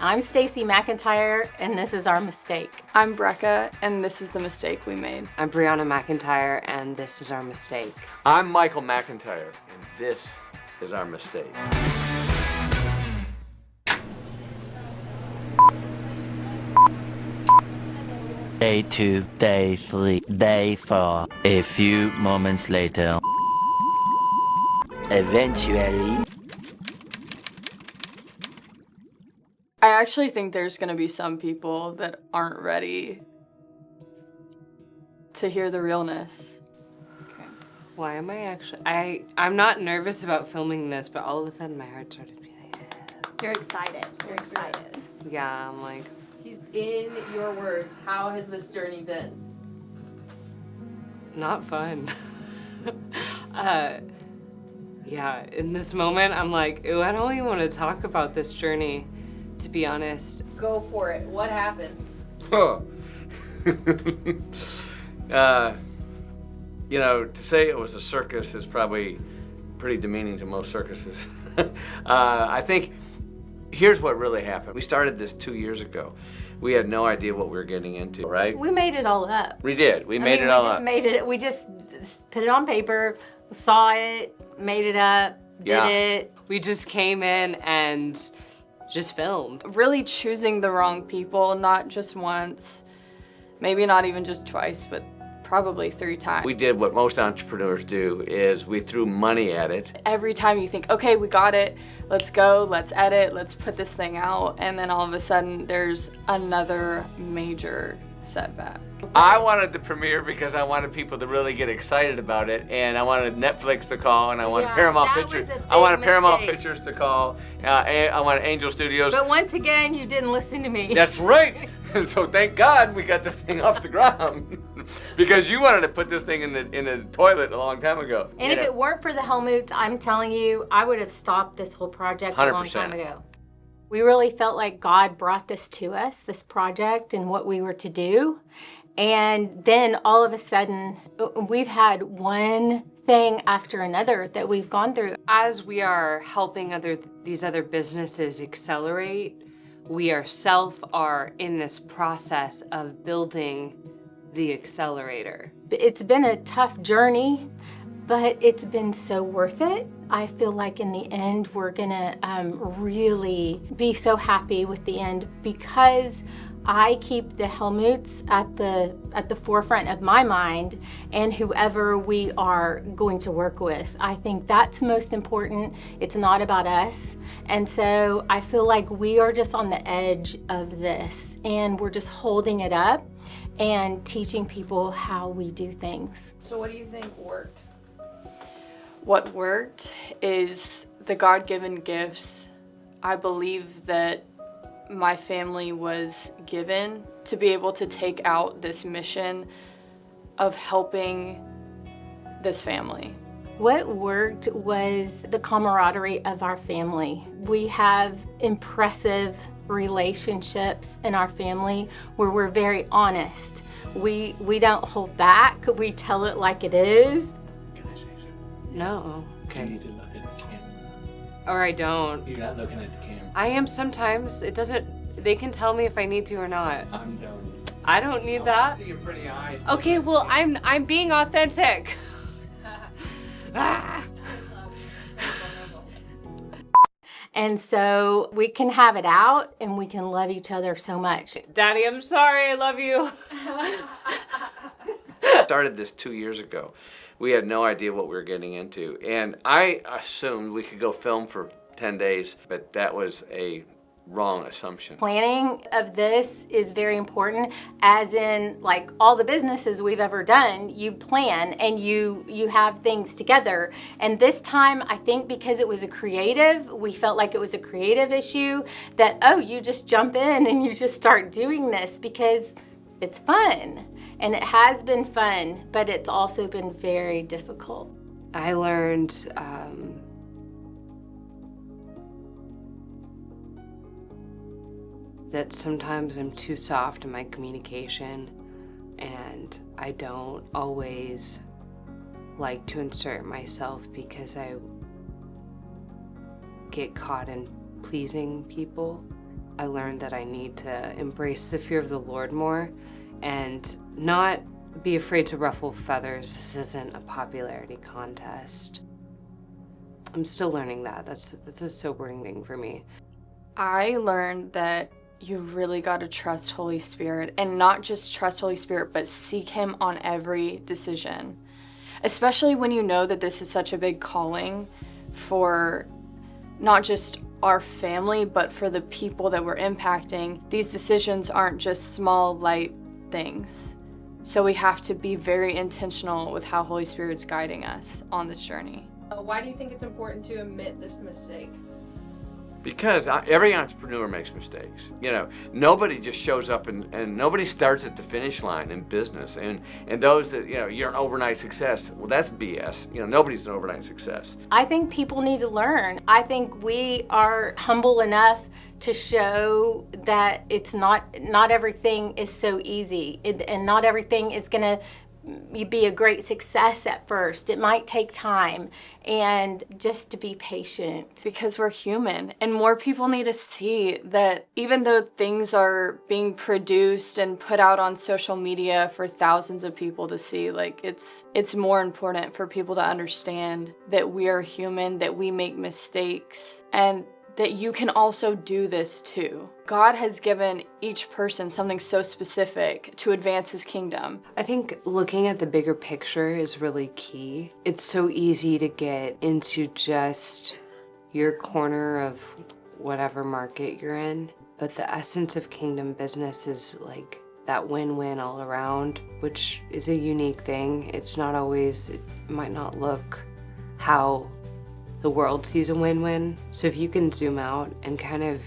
I'm Stacy McIntyre, and this is our mistake. I'm Brecca, and this is the mistake we made. I'm Brianna McIntyre, and this is our mistake. I'm Michael McIntyre, and this is our mistake. Day 2, day 3, day 4. A few moments later. Eventually. I actually think there's gonna be some people that aren't ready to hear the realness. Okay. Why am I actually... I'm not nervous about filming this, but all of a sudden my heart started beating. You're excited. You're excited. Yeah, I'm like... In your words, how has this journey been? Not fun. Yeah, in this moment, I'm like, ooh, I don't even want to talk about this journey, to be honest. Go for it. What happened? Oh. You know, to say it was a circus is probably pretty demeaning to most circuses. I think here's what really happened. We started this 2 years ago. We had no idea what we were getting into, right? We made it all up. We did. We made it all up. We just put it on paper, saw it, made it up, did it. We just came in and just filmed. Really choosing the wrong people, not just once, maybe not even just twice, but probably 3 times. We did what most entrepreneurs do, is we threw money at it. Every time you think, okay, we got it, let's go, let's edit, let's put this thing out, and then all of a sudden there's another major setback. I wanted the premiere because I wanted people to really get excited about it, and I wanted Netflix to call, and I wanted Paramount Pictures. I wanted Paramount Pictures to call. I wanted Angel Studios. But once again, you didn't listen to me. That's right. So thank God we got this thing off the ground, because you wanted to put this thing in the toilet a long time ago. And if it weren't for the Helmuts, I'm telling you, I would have stopped this whole project a long 100%. time ago. We really felt like God brought this to us, this project, and what we were to do. And then all of a sudden, we've had one thing after another that we've gone through. As we are helping these other businesses accelerate, we ourselves are in this process of building the accelerator. It's been a tough journey, but it's been so worth it. I feel like in the end, we're gonna really be so happy with the end, because I keep the Helmuts at the forefront of my mind, and whoever we are going to work with. I think that's most important. It's not about us. And so I feel like we are just on the edge of this, and we're just holding it up and teaching people how we do things. So what do you think worked? What worked is the God-given gifts. I believe that my family was given to be able to take out this mission of helping this family. What worked was the camaraderie of our family. We have impressive relationships in our family where we're very honest. We don't hold back. We tell it like it is. Can I say something? No. You Okay. need to look at the camera. Or I don't. You're not looking at the camera. I am sometimes. It doesn't... They can tell me if I need to or not. I'm telling you. I don't need that. See your pretty eyes. Okay, well, I'm being authentic. Ah. And so we can have it out, and we can love each other so much. Daddy, I'm sorry. I love you. Started this 2 years ago. We had no idea what we were getting into, and I assumed we could go film for 10 days, but that was a wrong assumption. Planning of this is very important, as in like all the businesses we've ever done, you plan and you have things together. And this time, I think because it was a creative, we felt like it was a creative issue that, oh, you just jump in and you just start doing this because it's fun. And it has been fun, but it's also been very difficult. I learned that sometimes I'm too soft in my communication, and I don't always like to insert myself because I get caught in pleasing people I learned that I need to embrace the fear of the Lord more and not be afraid to ruffle feathers. This isn't a popularity contest. I'm still learning that. That's a sobering thing for me. I learned that you've really got to trust Holy Spirit, and not just trust Holy Spirit, but seek Him on every decision. Especially when you know that this is such a big calling for not just our family, but for the people that we're impacting. These decisions aren't just small, light things. So we have to be very intentional with how Holy Spirit's guiding us on this journey. Why do you think it's important to admit this mistake? Because every entrepreneur makes mistakes. You know, nobody just shows up and nobody starts at the finish line in business. And those that, you know, you're an overnight success, well, that's BS. You know, nobody's an overnight success. I think people need to learn. I think we are humble enough to show that it's not everything is so easy, and not everything is gonna be a great success at first. It might take time, and just to be patient. Because we're human, and more people need to see that even though things are being produced and put out on social media for thousands of people to see, like it's more important for people to understand that we are human, that we make mistakes, and that you can also do this too. God has given each person something so specific to advance His kingdom. I think looking at the bigger picture is really key. It's so easy to get into just your corner of whatever market you're in, but the essence of kingdom business is like that win-win all around, which is a unique thing. It's not always, it might not look how the world sees a win-win. So if you can zoom out and kind of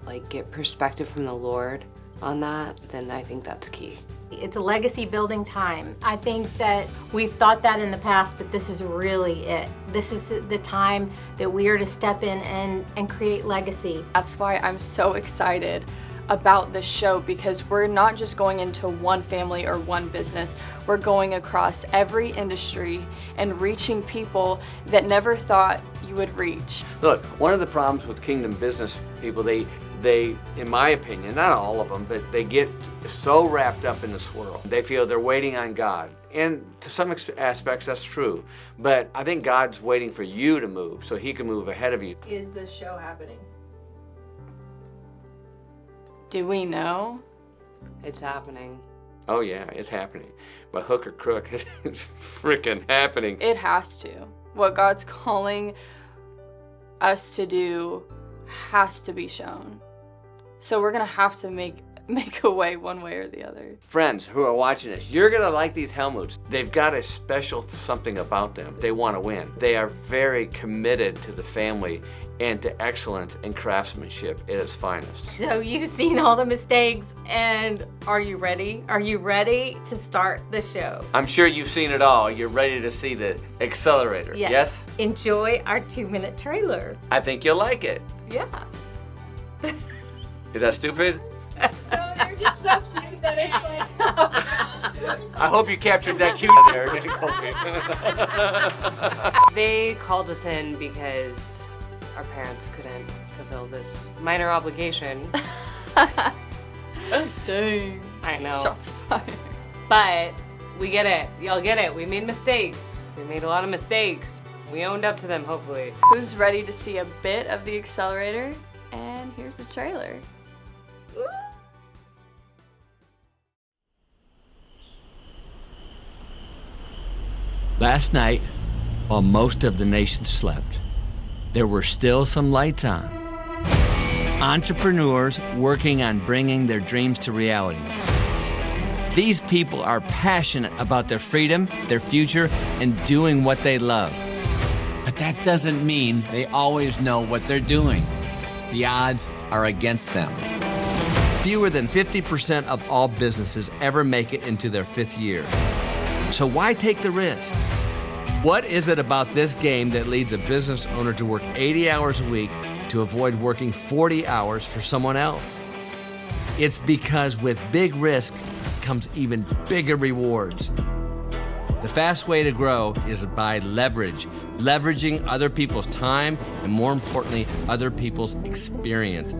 like get perspective from the Lord on that, then I think that's key. It's a legacy building time. I think that we've thought that in the past, but this is really it. This is the time that we are to step in and create legacy. That's why I'm so excited about this show, because we're not just going into one family or one business. We're going across every industry and reaching people that never thought you would reach. Look, one of the problems with kingdom business people, they, in my opinion, not all of them, but they get so wrapped up in the swirl. They feel they're waiting on God. And to some aspects, that's true. But I think God's waiting for you to move so He can move ahead of you. Is this show happening? Do we know? It's happening. Oh yeah, it's happening. But hook or crook, it's freaking happening. It has to. What God's calling us to do has to be shown. So we're gonna have to make a way one way or the other. Friends who are watching this, you're gonna like these Helmuts. They've got a special something about them. They want to win. They are very committed to the family and to excellence and craftsmanship at its finest. So you've seen all the mistakes, and are you ready? Are you ready to start the show? I'm sure you've seen it all. You're ready to see the accelerator, yes? Enjoy our 2-minute trailer. I think you'll like it. Yeah. Is that stupid? No, you're just so cute that it's like, I hope you captured that cute there. They called us in because our parents couldn't fulfill this minor obligation. Dang. I know. Shots fired. But we get it. Y'all get it. We made mistakes. We made a lot of mistakes. We owned up to them, hopefully. Who's ready to see a bit of the accelerator? And here's the trailer. Last night, while most of the nation slept, there were still some lights on. Entrepreneurs working on bringing their dreams to reality. These people are passionate about their freedom, their future, and doing what they love. But that doesn't mean they always know what they're doing. The odds are against them. Fewer than 50% of all businesses ever make it into their 5th year. So why take the risk? What is it about this game that leads a business owner to work 80 hours a week to avoid working 40 hours for someone else? It's because with big risk comes even bigger rewards. The fast way to grow is by leveraging other people's time and, more importantly, other people's experience.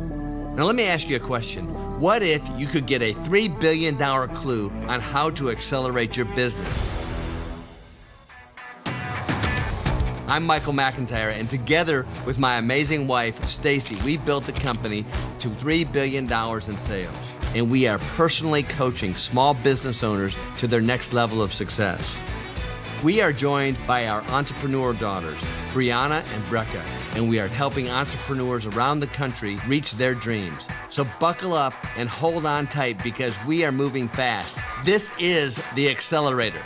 Now let me ask you a question. What if you could get a $3 billion clue on how to accelerate your business? I'm Michael McIntyre, and together with my amazing wife, Stacy, we built the company to $3 billion in sales. And we are personally coaching small business owners to their next level of success. We are joined by our entrepreneur daughters, Brianna and Brecca, and we are helping entrepreneurs around the country reach their dreams. So buckle up and hold on tight because we are moving fast. This is the Accelerator.